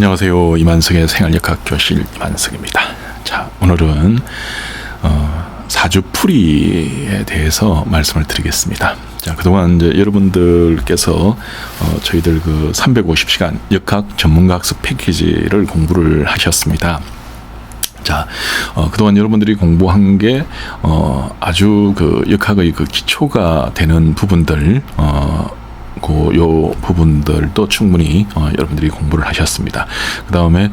안녕하세요. 이만석의 생활역학 교실 이만석입니다. 자, 오늘은 사주풀이에 대해서 말씀을 드리겠습니다. 자, 그동안 이제 여러분들께서 저희들 그 350시간 역학 전문가 학습 패키지를 공부를 하셨습니다. 자, 그동안 여러분들이 공부한 게 아주 그 역학의 그 기초가 되는 부분들, 요 부분들도 충분히 여러분들이 공부를 하셨습니다. 그 다음에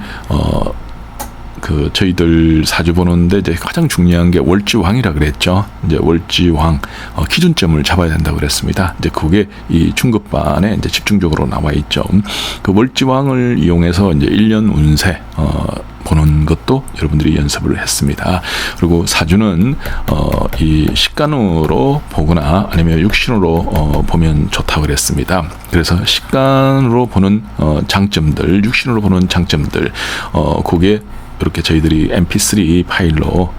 그 저희들 사주 보는데 이제 가장 중요한 게 월지왕이라 그랬죠. 이제 월지왕 기준점을 잡아야 된다고 그랬습니다. 이제 그게 이 중급반에 이제 집중적으로 나와 있죠. 그 월지왕을 이용해서 이제 1년 운세 보는 것도 여러분들이 연습을 했습니다. 그리고 사주는 이 식간으로 보거나 아니면 육신으로 보면 좋다고 그랬습니다. 그래서 식간으로 보는 장점들, 육신으로 보는 장점들, 그게 이렇게 저희들이 mp3 파일로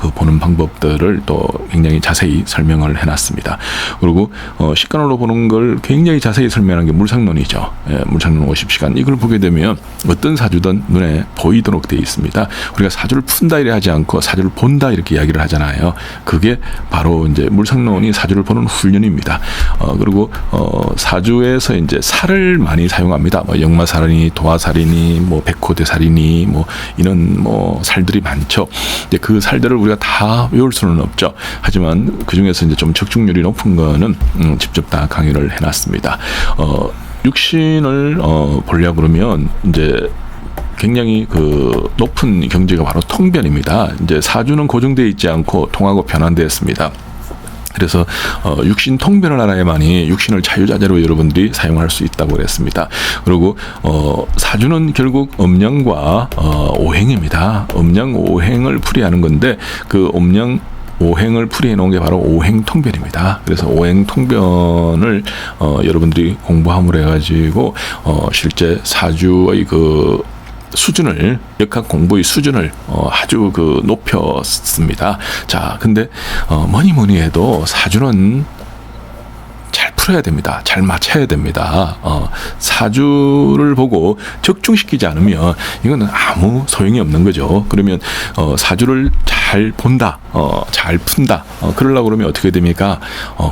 그 보는 방법들을 또 굉장히 자세히 설명을 해놨습니다. 그리고 식간으로 보는 걸 굉장히 자세히 설명한 게 물상론이죠. 물상론 50시간. 이걸 보게 되면 어떤 사주든 눈에 보이도록 되어 있습니다. 우리가 사주를 푼다 이래 하지 않고 사주를 본다 이렇게 이야기를 하잖아요. 그게 바로 이제 물상론이 사주를 보는 훈련입니다. 그리고 사주에서 이제 살을 많이 사용합니다. 뭐 역마살이니 도화살이니 뭐 백호대살이니 뭐 이런 뭐 살들이 많죠. 이제 그 살들을 우리가 다 외울 수는 없죠. 하지만 그 중에서 이제 좀 적중률이 높은 거는 직접 다 강의를 해놨습니다. 육신을 보려고 그러면 이제 굉장히 그 높은 경지가 바로 통변입니다. 이제 사주는 고정되어 있지 않고 통하고 변환되었습니다. 그래서 육신 통변을 알아야만이 육신을 자유자재로 여러분들이 사용할 수 있다고 그랬습니다. 그리고 사주는 결국 음양과 오행입니다. 음양 오행을 풀이하는 건데 그 음양 오행을 풀이해 놓은 게 바로 오행통변입니다. 그래서 오행통변을 여러분들이 공부함으로 해가지고 실제 사주의 그 수준을, 역학 공부의 수준을 아주 그 높였습니다. 자, 근데 뭐니 해도 사주는 잘 풀어야 됩니다. 잘 맞춰야 됩니다. 사주를 보고 적중시키지 않으면 이거는 아무 소용이 없는 거죠. 그러면 사주를 잘 본다, 잘 푼다, 그러려고 그러면 어떻게 됩니까?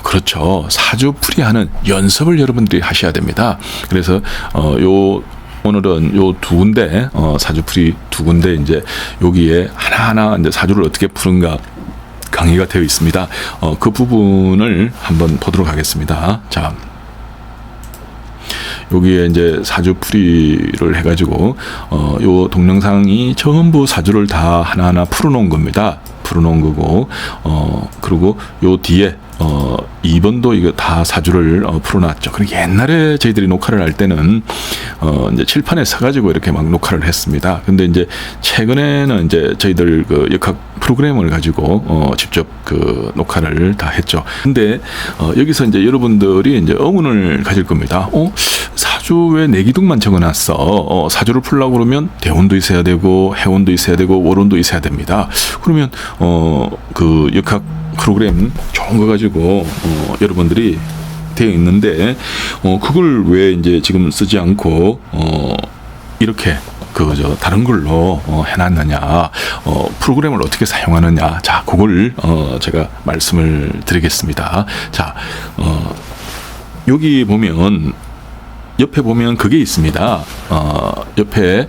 그렇죠. 사주 풀이하는 연습을 여러분들이 하셔야 됩니다. 그래서 오늘은 요 두 군데, 사주풀이 두 군데, 이제 여기에 하나하나 이제 사주를 어떻게 푸는가 강의가 되어 있습니다. 그 부분을 한번 보도록 하겠습니다. 자, 여기에 이제 사주풀이를 해가지고, 요 동영상이 전부 사주를 다 하나하나 풀어놓은 겁니다. 풀어놓은 거고, 그리고 요 뒤에 2번도 이거 다 사주를 풀어놨죠. 그리고 옛날에 저희들이 녹화를 할 때는 이제 칠판에 서가지고 이렇게 막 녹화를 했습니다. 근데 이제 최근에는 이제 저희들 그 역학 프로그램을 가지고 직접 그 녹화를 다 했죠. 근데 여기서 이제 여러분들이 이제 의문을 가질 겁니다. 사주 왜 내기둥만 적어놨어? 사주를 풀려고 그러면 대운도 있어야 되고 해운도 있어야 되고 월운도 있어야 됩니다. 그러면 그 역학 프로그램 좋은 거 가지고 여러분들이 되어 있는데 그걸 왜 이제 지금 쓰지 않고 이렇게 다른 걸로 해놨느냐, 프로그램을 어떻게 사용하느냐. 자, 그걸 제가 말씀을 드리겠습니다. 자, 여기 보면 옆에 보면 그게 있습니다. 옆에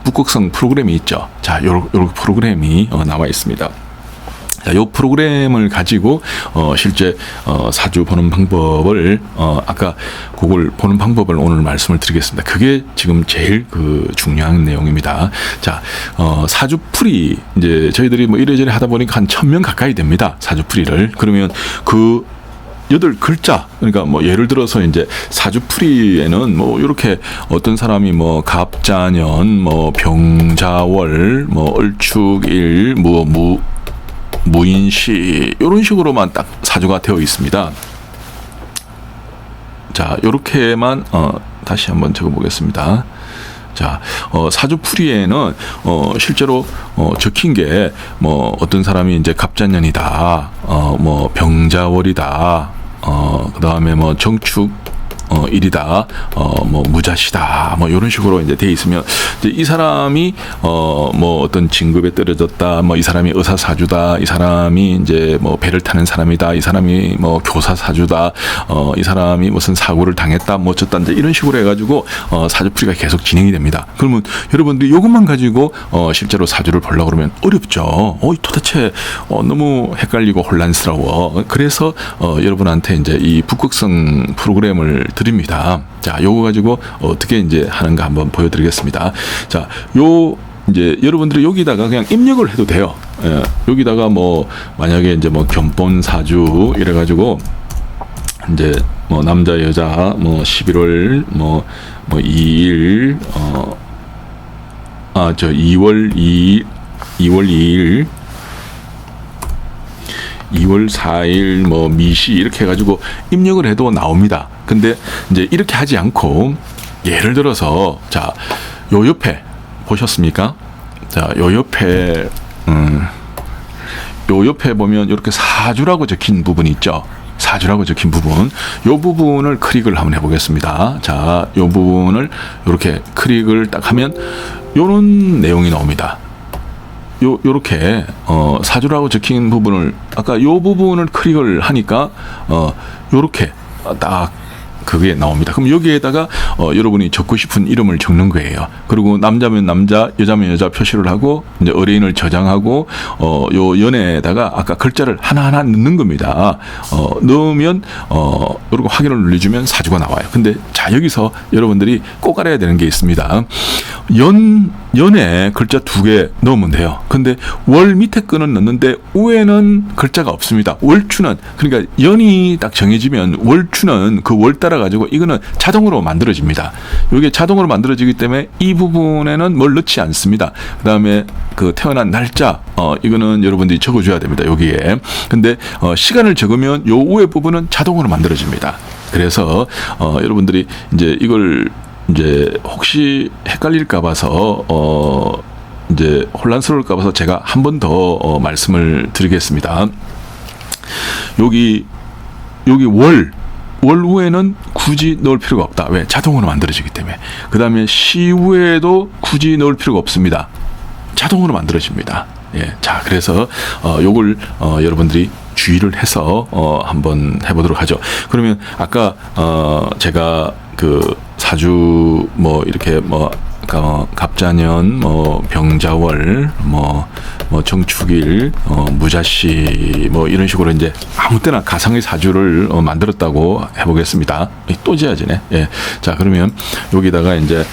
북극성 프로그램이 있죠. 자, 요런 프로그램이 나와 있습니다. 자, 요 프로그램을 가지고 실제 사주 보는 방법을 아까 그걸 보는 방법을 오늘 말씀을 드리겠습니다. 그게 지금 제일 그 중요한 내용입니다. 자, 사주풀이 이제 저희들이 뭐 이래저래 하다 보니까 한 1000명 가까이 됩니다. 사주풀이를. 그러면 그 8글자, 그러니까 뭐 예를 들어서 이제 사주풀이에는 뭐 이렇게 어떤 사람이 뭐 갑자년, 뭐 병자월, 뭐 얼축일, 무인시 이런 식으로만 딱 사주가 되어 있습니다. 자, 요렇게만 다시 한번 적어 보겠습니다. 자, 사주풀이에는 실제로 적힌 게 뭐 어떤 사람이 이제 갑자년이다, 뭐 병자월이다, 그 다음에 뭐 정축 일이다, 뭐 무자시다, 뭐 이런 식으로 이제 돼 있으면 이제 이 사람이 뭐 어떤 진급에 떨어졌다, 뭐 이 사람이 의사 사주다, 이 사람이 이제 뭐 배를 타는 사람이다, 이 사람이 뭐 교사 사주다, 이 사람이 무슨 사고를 당했다, 뭐 어쨌다 이제 이런 식으로 해가지고 사주풀이가 계속 진행이 됩니다. 그러면 여러분들이 이것만 가지고 실제로 사주를 보려고 그러면 어렵죠. 도대체 너무 헷갈리고 혼란스러워. 그래서 여러분한테 이제 이 북극성 프로그램을 드립니다. 자, 요거 가지고 어떻게 이제 하는가 한번 보여드리겠습니다. 자, 이제 여러분들이 여기다가 그냥 입력을 해도 돼요. 예, 여기다가 뭐 만약에 이제 뭐 견본 사주 이래가지고 이제 뭐 남자 여자 뭐 11월 뭐 2일 2월 2일 2월 4일 뭐 미시 이렇게 해가지고 입력을 해도 나옵니다. 근데 이제 이렇게 하지 않고 예를 들어서 자, 요 옆에 보셨습니까? 자, 요 옆에 보면 이렇게 사주라고 적힌 부분이 있죠. 사주라고 적힌 부분, 요 부분을 클릭을 한번 해보겠습니다. 자, 요 부분을 이렇게 클릭을 딱 하면 요런 내용이 나옵니다. 요렇게 사주라고 적힌 부분을 아까 요 부분을 클릭을 하니까 요렇게 딱 그게 나옵니다. 그럼 여기에다가 여러분이 적고 싶은 이름을 적는 거예요. 그리고 남자면 남자, 여자면 여자 표시를 하고 이제 의뢰인을 저장하고 요 연에다가 아까 글자를 하나하나 넣는 겁니다. 넣으면 이렇게 확인을 눌러주면 사주가 나와요. 근데 자, 여기서 여러분들이 꼭 알아야 되는 게 있습니다. 연에 글자 2개 넣으면 돼요. 근데 월 밑에 거는 넣는데 위에는 글자가 없습니다. 월추는, 그러니까 연이 딱 정해지면 월추는 그 월 따라 가지고 이거는 자동으로 만들어집니다. 이게 자동으로 만들어지기 때문에 이 부분에는 뭘 넣지 않습니다. 그다음에 그 태어난 날짜 이거는 여러분들이 적어줘야 됩니다. 여기에. 근데 시간을 적으면 요 위에 부분은 자동으로 만들어집니다. 그래서 여러분들이 이제 이걸 이제 혹시 헷갈릴까 봐서 이제 혼란스러울까 봐서 제가 한 번 더 말씀을 드리겠습니다. 여기 월 후에는 굳이 넣을 필요가 없다. 왜? 자동으로 만들어지기 때문에. 그 다음에 시 후에도 굳이 넣을 필요가 없습니다. 자동으로 만들어집니다. 예. 자, 그래서 요걸 여러분들이 주의를 해서 한번 해보도록 하죠. 그러면 아까 제가 그 사주 뭐 이렇게 뭐 갑자년 뭐 병자월 뭐 정축일 무자시 뭐 이런 식으로 이제 아무 때나 가상의 사주를 만들었다고 해보겠습니다. 또 지어지네. 예. 자, 그러면 여기다가 이제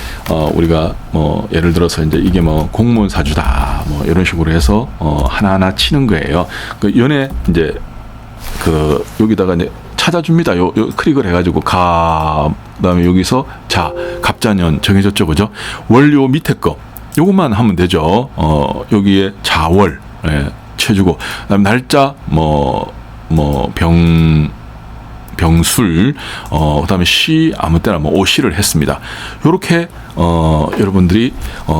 우리가 뭐 예를 들어서 이제 이게 뭐 공무원 사주다 뭐 이런 식으로 해서 하나하나 치는 거예요. 그 연에 이제 그 여기다가 이제 찾아줍니다. 요 클릭을 해가지고 그다음에 여기서 자, 갑자년 정해졌죠, 그죠? 월 요 밑에 거 요것만 하면 되죠. 여기에 자월 쳐주고, 그다음 날짜 병술 그다음에 시 아무 때나 뭐 오시를 했습니다. 요렇게 여러분들이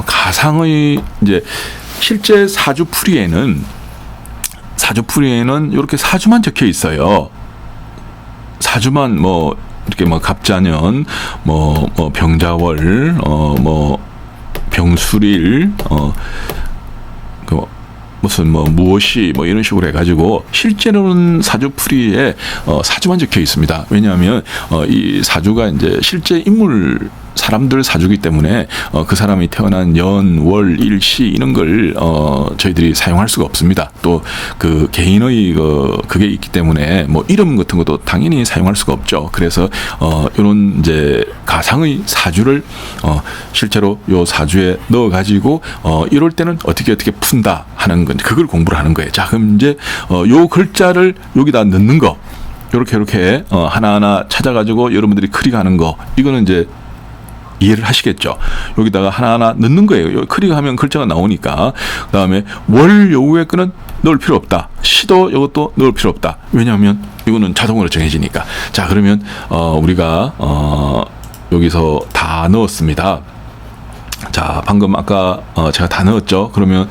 가상의 이제 실제 사주풀이에는 이렇게 사주만 적혀 있어요. 사주만 뭐 이렇게 뭐 갑자년 뭐 병자월 병술일 그 무슨 뭐 무엇이 뭐 이런 식으로 해가지고 실제로는 사주풀이에 사주만 적혀 있습니다. 왜냐하면 이 사주가 이제 실제 인물 사람들 사주기 때문에 그 사람이 태어난 연, 월, 일, 시 이런 걸 저희들이 사용할 수가 없습니다. 또 그 개인의 그게 있기 때문에 뭐 이름 같은 것도 당연히 사용할 수가 없죠. 그래서 이런 이제 가상의 사주를 실제로 요 사주에 넣어 가지고 이럴 때는 어떻게 푼다 하는 건 그걸 공부를 하는 거예요. 자, 그럼 이제 요 글자를 여기다 넣는 거 이렇게 하나하나 찾아가지고 여러분들이 클릭하는 거 이거는 이제 이해를 하시겠죠. 여기다가 하나하나 넣는 거예요. 클릭하면 글자가 나오니까. 그 다음에 월 요후에 거는 넣을 필요 없다. 시도 이것도 넣을 필요 없다. 왜냐하면 이거는 자동으로 정해지니까. 자, 그러면 우리가 여기서 다 넣었습니다. 자, 방금 아까 제가 다 넣었죠. 그러면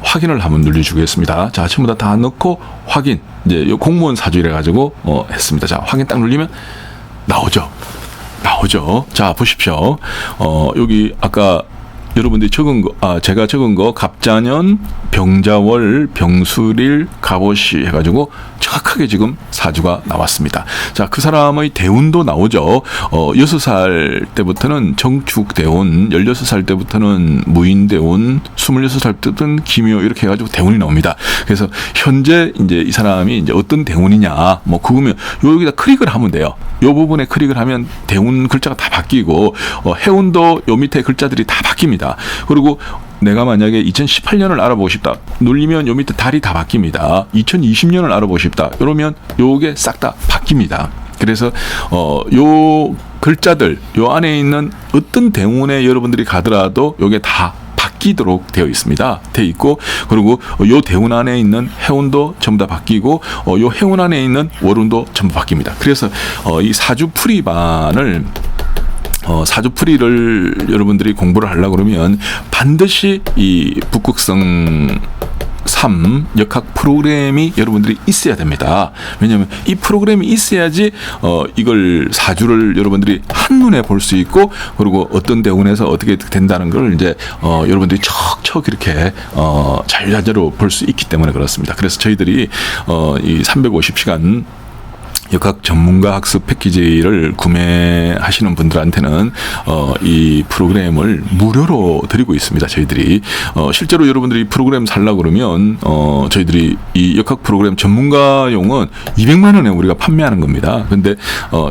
확인을 한번 눌러주겠습니다. 자, 전부 다 넣고 확인. 이제 공무원 사주 이래 가지고 했습니다. 자, 확인 딱 눌리면 나오죠. 나오죠. 자, 보십시오. 여기 아까 여러분들이 적은 거, 제가 적은 거 갑자년, 병자월, 병술일, 갑오시 해가지고 정확하게 지금 사주가 나왔습니다. 자, 그 사람의 대운도 나오죠. 6살 때부터는 정축대운, 16살 때부터는 무인대운, 26살 때부터는 기묘 이렇게 해가지고 대운이 나옵니다. 그래서 현재 이제 이 사람이 이제 어떤 대운이냐, 뭐 그거면 여기다 클릭을 하면 돼요. 요 부분에 클릭을 하면 대운 글자가 다 바뀌고 해운도 요 밑에 글자들이 다 바뀝니다. 그리고 내가 만약에 2018년을 알아보고 싶다 눌리면 요 밑에 달이 다 바뀝니다. 2020년을 알아보고 싶다 이러면 요게 싹 다 바뀝니다. 그래서 요 글자들 요 안에 있는 어떤 대운에 여러분들이 가더라도 요게 다 바뀌도록 되어 있습니다. 되어 있고, 그리고 요 대운 안에 있는 해운도 전부 다 바뀌고, 요 해운 안에 있는 월운도 전부 바뀝니다. 그래서 이 사주풀이반을 사주풀이를 여러분들이 공부를 하려고 그러면 반드시 이 북극성 3 역학 프로그램이 여러분들이 있어야 됩니다. 왜냐하면 이 프로그램이 있어야지 이걸 사주를 여러분들이 한눈에 볼 수 있고, 그리고 어떤 대운에서 어떻게 된다는 걸 이제 여러분들이 척척 이렇게 자유자재로 볼 수 있기 때문에 그렇습니다. 그래서 저희들이 이 350시간 역학 전문가 학습 패키지를 구매하시는 분들한테는 이 프로그램을 무료로 드리고 있습니다. 저희들이 실제로 여러분들이 프로그램 살려고 그러면 저희들이 이 역학 프로그램 전문가용은 200만 원에 우리가 판매하는 겁니다. 근데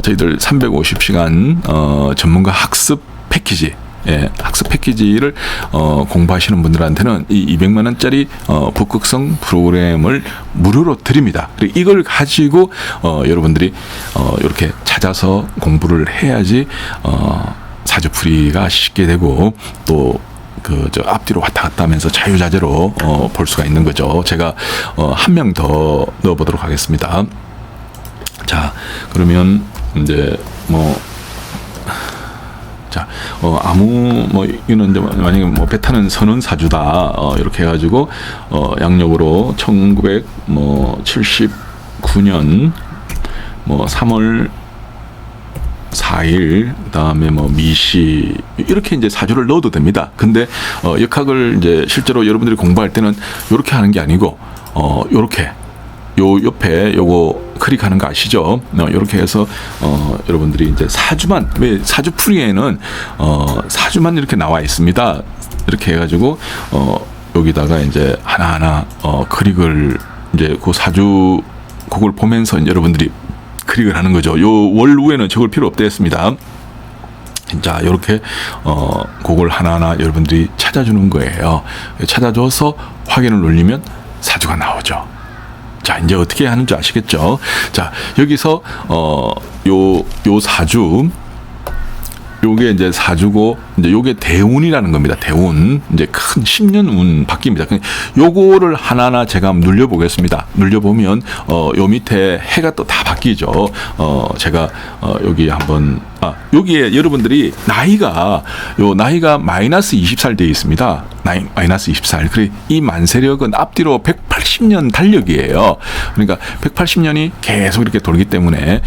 저희들 350시간 전문가 학습 패키지, 예, 학습 패키지를 공부하시는 분들한테는 이 200만 원짜리 북극성 프로그램을 무료로 드립니다. 그리고 이걸 가지고 여러분들이 이렇게 찾아서 공부를 해야지 사주풀이가 쉽게 되고, 또 저 앞뒤로 왔다 갔다 하면서 자유자재로 볼 수가 있는 거죠. 제가 한 명 더 넣어보도록 하겠습니다. 자, 그러면 이제 자, 이거는 이제 만약에 배 타는 선원 사주다, 이렇게 해가지고, 양력으로 1979년, 3월 4일, 그 다음에 미시, 이렇게 이제 사주를 넣어도 됩니다. 근데, 역학을 이제 실제로 여러분들이 공부할 때는 요렇게 하는 게 아니고, 요렇게, 요 옆에 요거 클릭하는 거 아시죠? 이렇게 해서 여러분들이 이제 사주만, 왜 사주풀이에는 사주만 이렇게 나와 있습니다. 이렇게 해가지고 여기다가 이제 하나하나 클릭을 이제 그 사주 그걸 보면서 이제 여러분들이 클릭을 하는 거죠. 요 월후에는 적을 필요 없겠습니다. 자, 이렇게 그걸 하나하나 여러분들이 찾아주는 거예요. 찾아줘서 확인을 눌리면 사주가 나오죠. 자, 이제 어떻게 하는지 아시겠죠? 자, 여기서 요 사주, 요게 이제 사주고, 이제 요게 대운이라는 겁니다. 대운. 이제 큰 10년 운 바뀝니다. 요거를 하나하나 제가 한번 눌려보겠습니다. 눌려보면, 요 밑에 해가 또 다 바뀌죠. 제가, 여기 한번, 여기에 여러분들이 나이가 마이너스 20살 되어 있습니다. 마이너스 20살. 그래, 이 만세력은 앞뒤로 180년 달력이에요. 그러니까 180년이 계속 이렇게 돌기 때문에,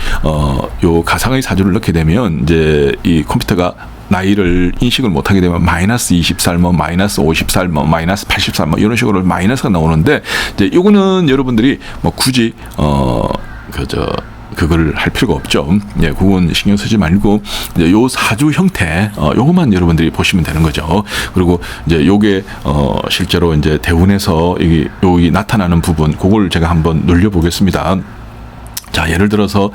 요 가상의 사주를 넣게 되면, 이제 이 컴퓨터가 나이를 인식을 못하게 되면 마이너스 20살, 마이너스 50살, 마이너스 80살, 이런 식으로 마이너스가 나오는데, 이제 요거는 여러분들이 굳이, 그걸 할 필요가 없죠. 예, 그건 신경 쓰지 말고, 이제 요 사주 형태, 요것만 여러분들이 보시면 되는 거죠. 그리고 이제 요게, 실제로 이제 대운에서 여기 나타나는 부분, 그걸 제가 한번 눌려보겠습니다. 자, 예를 들어서,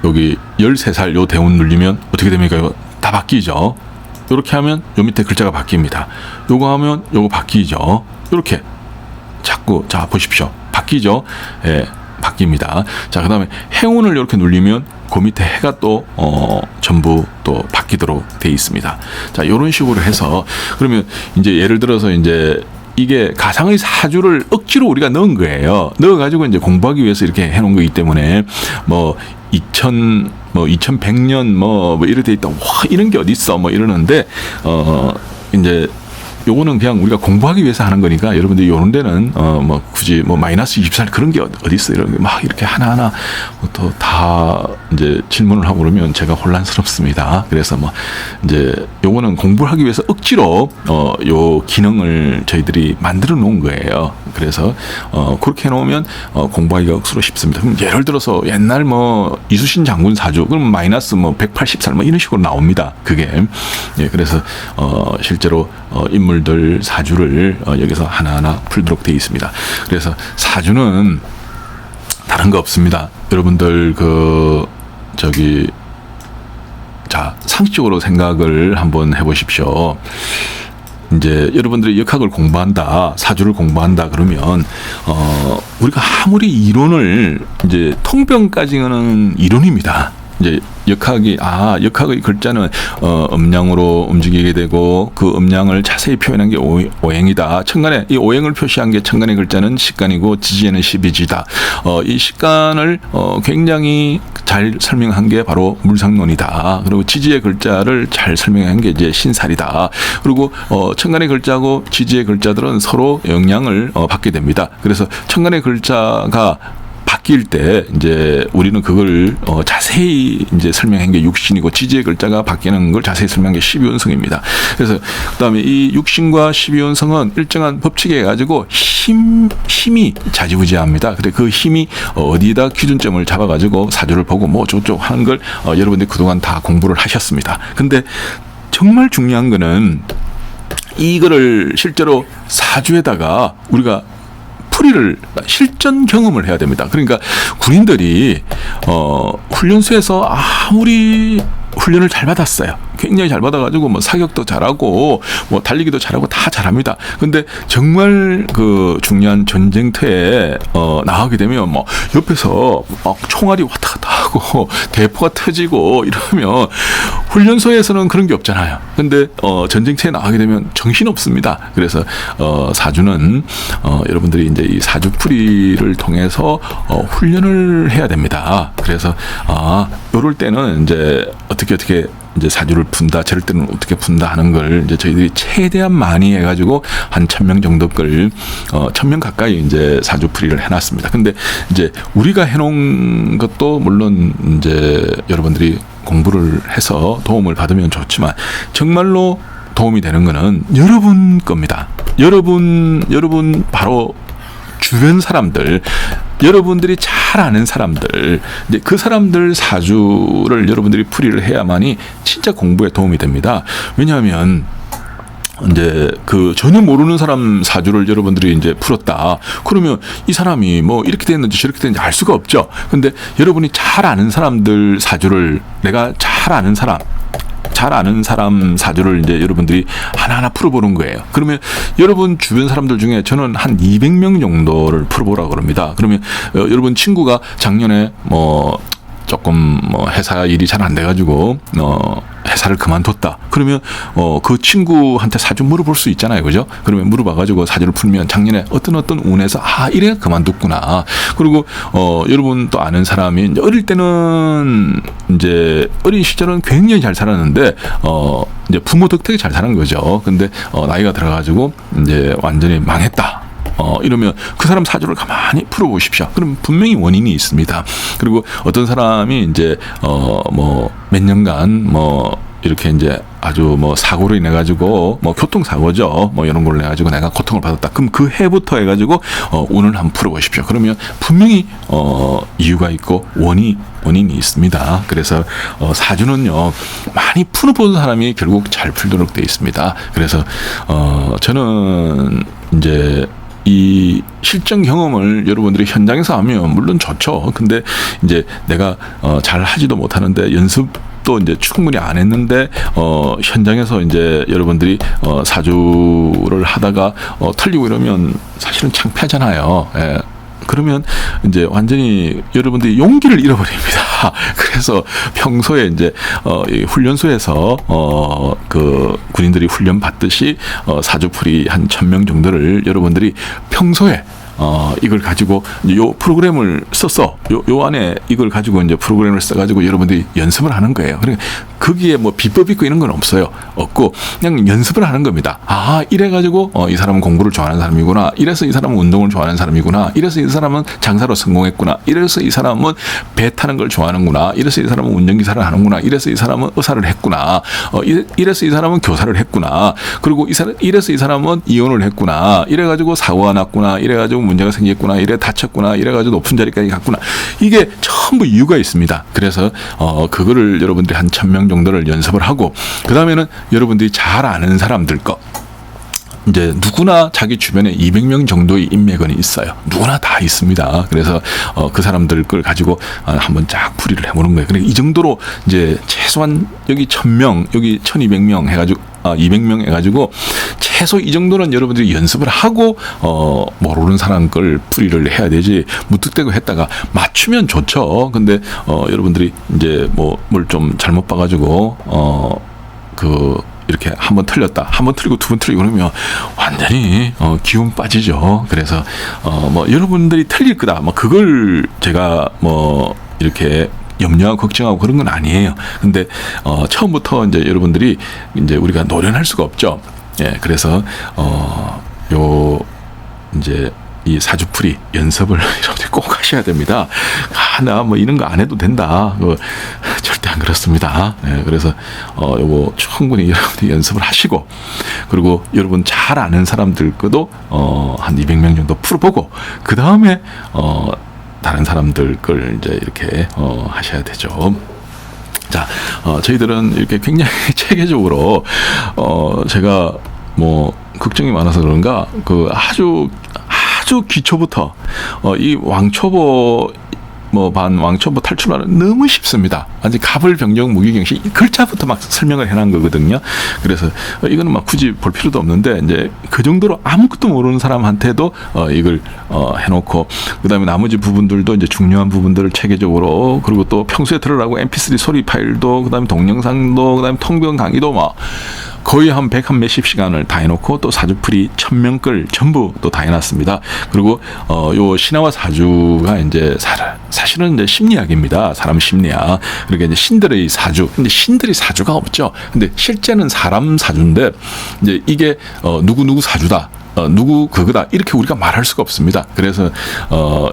여기 13살 요 대운 눌리면 어떻게 됩니까? 이거 다 바뀌죠. 요렇게 하면 요 밑에 글자가 바뀝니다. 요거 하면 요거 바뀌죠. 요렇게 자꾸, 자, 보십시오. 바뀌죠. 예. 바뀝니다. 자, 그 다음에 해운을 이렇게 눌리면 그 밑에 해가 또 전부 또 바뀌도록 되어 있습니다. 자, 이런 식으로 해서, 그러면 이제 예를 들어서 이제 이게 가상의 사주를 억지로 우리가 넣은 거예요. 넣어가지고 이제 공부하기 위해서 이렇게 해놓은 거기 때문에 2100년 이렇게 돼 있다. 와, 이런 게 어디 있어? 이러는데 이제 요거는 그냥 우리가 공부하기 위해서 하는 거니까 여러분들이 요런 데는 뭐 굳이 뭐 마이너스 24살 그런 게 어디 있어 이런 게 막 이렇게 하나하나 또 다 이제 질문을 하고 그러면 제가 혼란스럽습니다. 그래서 뭐 이제 요거는 공부를 하기 위해서 억지로 요 기능을 저희들이 만들어 놓은 거예요. 그래서 그렇게 해놓으면 공부하기가 억수로 쉽습니다. 그럼 예를 들어서 옛날 뭐 이수신 장군 사주 그럼 마이너스 뭐 180살 뭐 이런 식으로 나옵니다. 그게 예, 그래서 실제로 인물들 사주를 여기서 하나하나 풀도록 되어 있습니다. 그래서 사주는 다른 거 없습니다. 여러분들 자 상식적으로 생각을 한번 해보십시오. 이제 여러분들이 역학을 공부한다, 사주를 공부한다 그러면 우리가 아무리 이론을 이제 통병까지는 이론입니다. 이제 역학의 글자는 음량으로 움직이게 되고 그 음량을 자세히 표현한 게 오행이다. 천간에 이 오행을 표시한 게 천간의 글자는 식간이고 지지에는 십이지다. 이 식간을 굉장히 잘 설명한 게 바로 물상론이다. 그리고 지지의 글자를 잘 설명한 게 이제 신살이다. 그리고 천간의 글자하고 지지의 글자들은 서로 영향을 받게 됩니다. 그래서 천간의 글자가 바뀔 때 이제 우리는 그걸 자세히 이제 설명한 게 육신이고 지지의 글자가 바뀌는 걸 자세히 설명한 게 십이운성입니다. 그래서 그다음에 이 육신과 십이운성은 일정한 법칙에 가지고 힘이 좌지우지합니다. 그래 그 힘이 어디에다 기준점을 잡아가지고 사주를 보고 뭐 저쪽 하는 걸 여러분들이 그동안 다 공부를 하셨습니다. 근데 정말 중요한 거는 이거를 실제로 사주에다가 우리가 풀이를 실전 경험을 해야 됩니다. 그러니까 군인들이 훈련소에서 아무리 훈련을 잘 받았어요. 굉장히 잘 받아가지고 뭐 사격도 잘하고 뭐 달리기도 잘하고 다 잘합니다. 근데 정말 그 중요한 전쟁터에 나가게 되면 뭐 옆에서 막 총알이 왔다 갔다 하고 대포가 터지고 이러면 훈련소에서는 그런 게 없잖아요. 근데 전쟁터에 나가게 되면 정신 없습니다. 그래서 사주는 여러분들이 이제 이 사주풀이를 통해서 훈련을 해야 됩니다. 그래서 요럴 때는 이제 어떻게 이제 사주를 푼다, 저럴 때는 어떻게 푼다 하는 걸 이제 저희들이 최대한 많이 해가지고 한 1000명 정도 걸 1000명 가까이 이제 사주풀이를 해놨습니다. 근데 이제 우리가 해놓은 것도 물론 이제 여러분들이 공부를 해서 도움을 받으면 좋지만 정말로 도움이 되는 거는 여러분 겁니다. 여러분 바로 주변 사람들, 여러분들이 잘 아는 사람들, 이제 그 사람들 사주를 여러분들이 풀이를 해야만이 진짜 공부에 도움이 됩니다. 왜냐하면 이제 그 전혀 모르는 사람 사주를 여러분들이 이제 풀었다. 그러면 이 사람이 뭐 이렇게 됐는지 저렇게 됐는지 알 수가 없죠. 근데 여러분이 잘 아는 사람들 사주를 내가 잘 아는 사람 사주를 이제 여러분들이 하나하나 풀어보는 거예요. 그러면 여러분 주변 사람들 중에 저는 한 200명 정도를 풀어보라고 그럽니다. 그러면 여러분 친구가 작년에 뭐 조금 뭐 회사 일이 잘 안 돼가지고 회사를 그만뒀다. 그러면 그 친구한테 사주 물어볼 수 있잖아요, 그죠? 그러면 물어봐가지고 사주를 풀면 작년에 어떤 운에서 이래 그만뒀구나. 그리고 여러분 또 아는 사람이 이제 어릴 때는 이제 어린 시절은 굉장히 잘 살았는데 이제 부모 덕택에 잘 사는 거죠. 근데 나이가 들어가지고 이제 완전히 망했다. 이러면 그 사람 사주를 가만히 풀어보십시오. 그럼 분명히 원인이 있습니다. 그리고 어떤 사람이 이제 뭐 몇 년간 뭐 이렇게 이제 아주 뭐 사고로 인해 가지고 뭐 교통사고죠. 뭐 이런 걸로 인해 가지고 내가 고통을 받았다. 그럼 그 해부터 해 가지고 운을 한번 풀어보십시오. 그러면 분명히 이유가 있고 원인이 있습니다. 그래서 사주는요 많이 풀어본 사람이 결국 잘 풀도록 되어 있습니다. 그래서 저는 이제 이 실전 경험을 여러분들이 현장에서 하면 물론 좋죠. 근데 이제 내가 잘 하지도 못하는데 연습도 이제 충분히 안 했는데 현장에서 이제 여러분들이 사주를 하다가 틀리고 이러면 사실은 창피하잖아요. 예. 그러면 이제 완전히 여러분들이 용기를 잃어버립니다. 그래서 평소에 이제 이 훈련소에서 그 군인들이 훈련 받듯이 사주풀이 한 1000명 정도를 여러분들이 평소에 이걸 가지고 요 프로그램을 썼어. 요 안에 이걸 가지고 이제 프로그램을 써가지고 여러분들이 연습을 하는 거예요. 그러니까 거기에 뭐 비법 있고 이런 건 없고 그냥 연습을 하는 겁니다. 이래가지고 이 사람은 공부를 좋아하는 사람이구나. 이래서 이 사람은 운동을 좋아하는 사람이구나. 이래서 이 사람은 장사로 성공했구나. 이래서 이 사람은 배 타는 걸 좋아하는구나. 이래서 이 사람은 운전기사를 하는구나. 이래서 이 사람은 의사를 했구나. 이래서 이 사람은 교사를 했구나. 그리고 이래서 이 사람은 이혼을 했구나. 이래가지고 사고가 났구나. 이래가지고 문제가 생겼구나. 이래 다쳤구나. 이래가지고 높은 자리까지 갔구나. 이게 전부 이유가 있습니다. 그래서 그거를 여러분들이 한 1000명 정도를 연습을 하고 그 다음에는 여러분들이 잘 아는 사람들 거 이제 누구나 자기 주변에 200명 정도의 인맥은 있어요. 누구나 다 있습니다. 그래서 그 사람들 걸 가지고 한번 쫙 풀이를 해보는 거예요. 그러니까 이 정도로 이제 최소한 여기 1000명, 여기 1200명 해가지고 200명 해가지고 최소 이 정도는 여러분들이 연습을 하고 모르는 사람 걸 풀이를 해야 되지 무턱대고 했다가 맞추면 좋죠. 근데 여러분들이 이제 뭐 뭘 좀 잘못 봐가지고 이렇게 한 번 틀렸다, 한 번 틀리고 두 번 틀리고 그러면 완전히 기운 빠지죠. 그래서 뭐 여러분들이 틀릴 거다, 뭐 그걸 제가 뭐 이렇게 염려하고 걱정하고 그런 건 아니에요. 근데 처음부터 이제 여러분들이 이제 우리가 노련할 수가 없죠. 예, 그래서 요 이제 이 사주풀이 연습을 여러분들이 꼭 하셔야 됩니다. 나 뭐 이런 거 안 해도 된다. 절대 안 그렇습니다. 예, 그래서 요거 충분히 여러분들이 연습을 하시고 그리고 여러분 잘 아는 사람들 것도 한 200명 정도 풀어보고 그 다음에 다른 사람들 걸 이제 이렇게 하셔야 되죠. 자, 저희들은 이렇게 굉장히 체계적으로 제가 뭐 걱정이 많아서 그런가 아주 기초부터 이 왕초보 왕초보 탈출하는 너무 쉽습니다. 아직 갑을 병정 무기경시 글자부터 막 설명을 해놓은 거거든요. 그래서 이거는 막 굳이 볼 필요도 없는데 이제 그 정도로 아무것도 모르는 사람한테도 이걸 해놓고 그다음에 나머지 부분들도 이제 중요한 부분들을 체계적으로 그리고 또 평소에 들으라고 mp3 소리 파일도 그다음에 동영상도 그다음에 통병 강의도 막 거의 한 100 한 몇십 시간을 다 해놓고 또 사주풀이 1000명 걸 전부 또 다 해놨습니다. 그리고 요 신화와 사주가 이제 사실은 이제 심리학입니다. 사람 심리학. 그러니까 이제 신들의 사주. 근데 신들이 사주가 없죠. 근데 실제는 사람 사주인데 이제 이게 누구 사주다. 누구 그거다 이렇게 우리가 말할 수가 없습니다. 그래서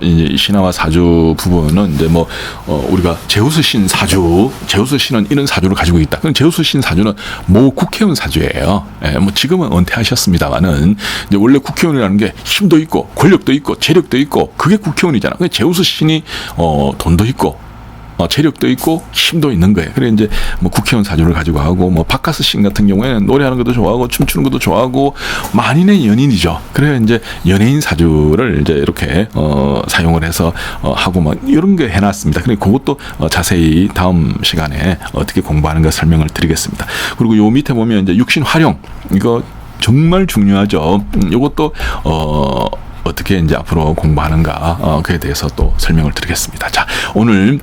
이제 신화와 사주 부분은 이제 뭐 우리가 제우스 신 사주, 제우스 신은 이런 사주를 가지고 있다. 그럼 제우스 신 사주는 모 국회의원 사주예요. 예, 뭐 지금은 은퇴하셨습니다만은 이제 원래 국회의원이라는 게 힘도 있고 권력도 있고 재력도 있고 그게 국회의원이잖아. 제우스 신이 돈도 있고 재력도 있고 힘도 있는 거예요. 그래 이제 뭐 국회의원 사주를 가지고 하고 뭐 바카스 신 같은 경우에는 노래하는 것도 좋아하고 춤추는 것도 좋아하고 만인의 연인이죠. 그래 이제 연예인 사주를 이제 이렇게 사용을 해서 하고 뭐 이런 게 해놨습니다. 그래 그것도 자세히 다음 시간에 어떻게 공부하는가 설명을 드리겠습니다. 그리고 요 밑에 보면 이제 육신 활용 이거 정말 중요하죠. 이것도 어떻게 이제 앞으로 공부하는가 그에 대해서 또 설명을 드리겠습니다. 자, 오늘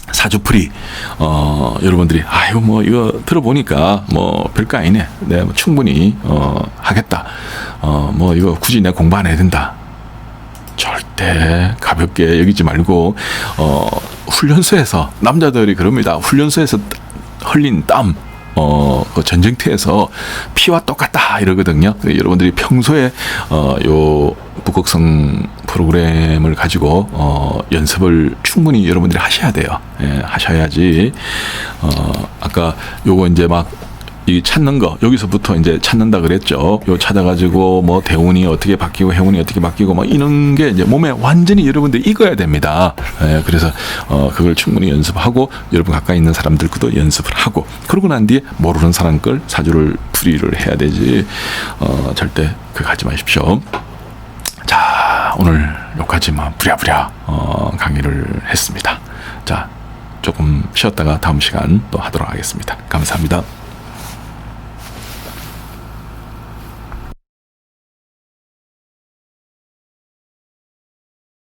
사주풀이 여러분들이 이거 들어보니까 뭐 별거 아니네. 내가 뭐 충분히 하겠다. 뭐 이거 굳이 내가 공부 안 해야 된다. 절대 가볍게 여기지 말고 훈련소에서 남자들이 그럽니다. 훈련소에서 흘린 땀 그 전쟁터에서 피와 똑같다 이러거든요. 여러분들이 평소에 요 북극성 프로그램을 가지고 연습을 충분히 여러분들이 하셔야 돼요. 예, 하셔야지 아까 요거 이제 막 이 찾는 거 여기서부터 이제 찾는다 그랬죠. 요 찾아가지고 뭐 대운이 어떻게 바뀌고 해운이 어떻게 바뀌고 막 이런 게 이제 몸에 완전히 여러분들이 익어야 됩니다. 예, 그래서 그걸 충분히 연습하고 여러분 가까이 있는 사람들 것도 연습을 하고 그러고 난 뒤에 모르는 사람 걸 사주를 풀이를 해야 되지 절대 그거 하지 마십시오. 자, 오늘 여기까지만 부랴부랴 강의를 했습니다. 자, 조금 쉬었다가 다음 시간 또 하도록 하겠습니다. 감사합니다.